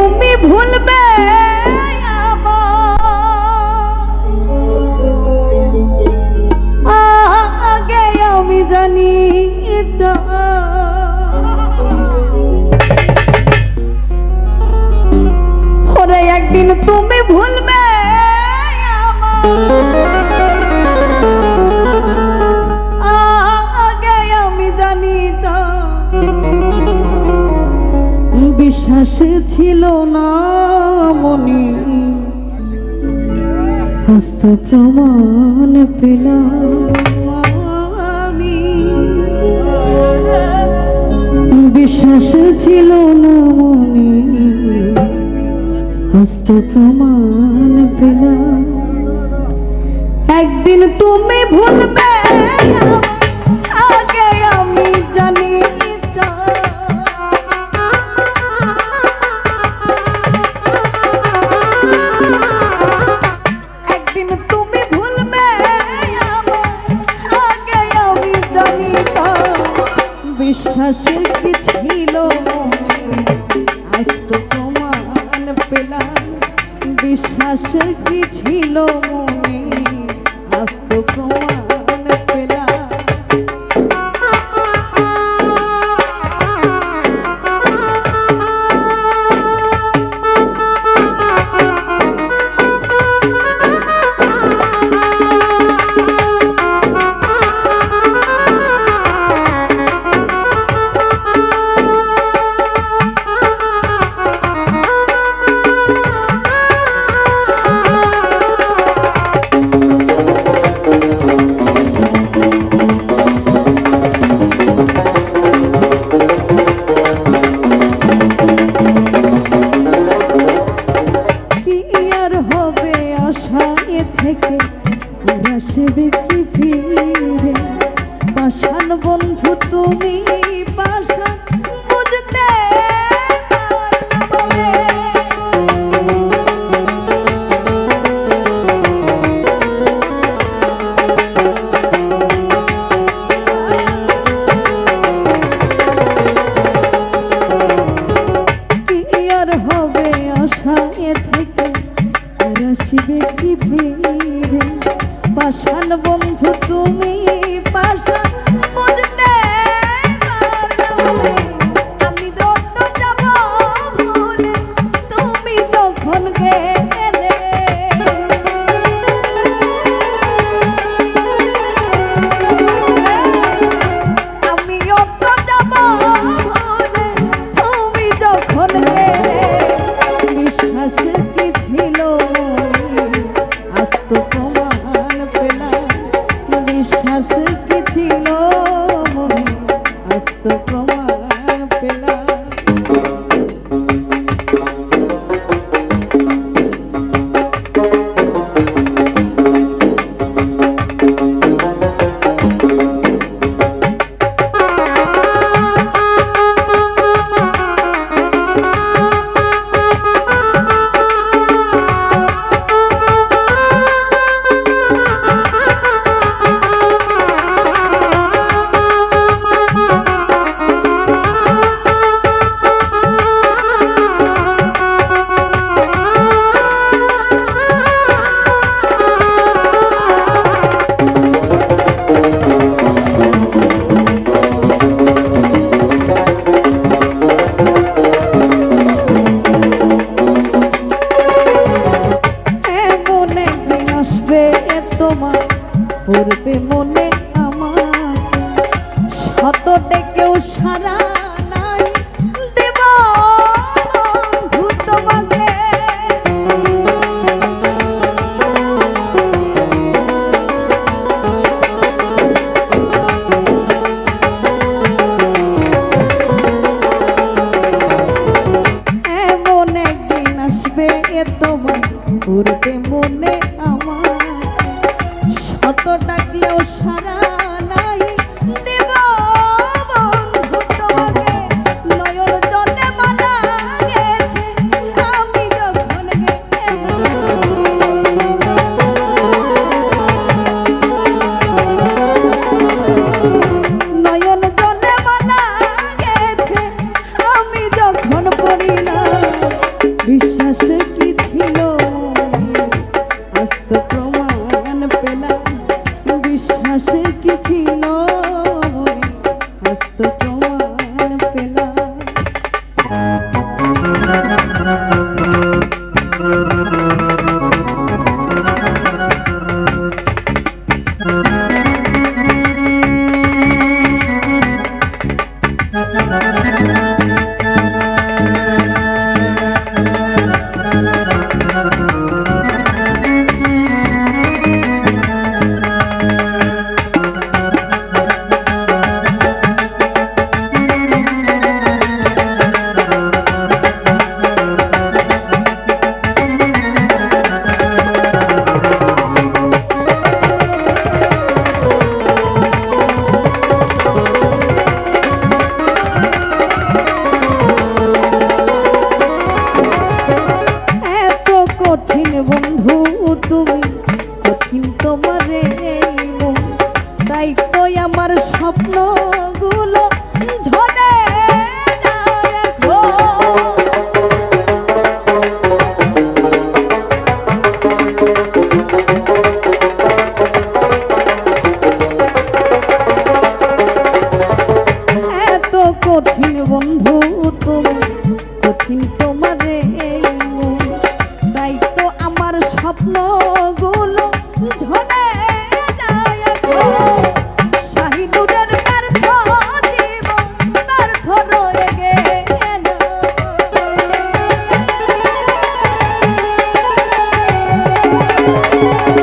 তুমি ভুলবে আগে আমি জানি ওরে একদিন তুমি ভুলবে আগে আমি জানি বিশ্বাস ছিল না মনে হস্ত প্রমাণ পেলাম আমি বিশ্বাস ছিল না মনে হস্ত প্রমাণ পেলাম একদিন তুমি ভুলবে আগে আমি জানি একদিন তুমি ভুলবে আগে আমি জানি বিশ্বাস কি ছিল আজ তো প্রমাণ পেলাম বিশ্বাস কি ছিল মনে আজ তো প্রমাণ পেলাম পাষাণ বন্ধু তুমি পাষাণ বুঝতে কি আর হবে আশা এ থেকে আসবে কি ফিরে পাষাণ বন্ধু তুমি পাষাণ বুঝতে আমি যত যাব ভুলে তুমি যখন গেলে আমি যত যাব ভুলে তুমি যখন গেলে বিশ্বাস কি ছিল আজ তো প্রমাণ পেলাম বিশ্বাস কি ছিল মনে আজ তো প্রমাণ পেলাম পড়বে মনে আমার শততে কেউ সারা নাই দেব তোমাকে এমন একদিন আসবে তোমার পড়বে মনে আমার শত ডাকলেও সারা নাই দেব বন্ধু তোমাকে নয়ন জনে মানা গেছে আমি যখন নয়ন জনে মানা গেছে আমি যখন পড়িলাম রে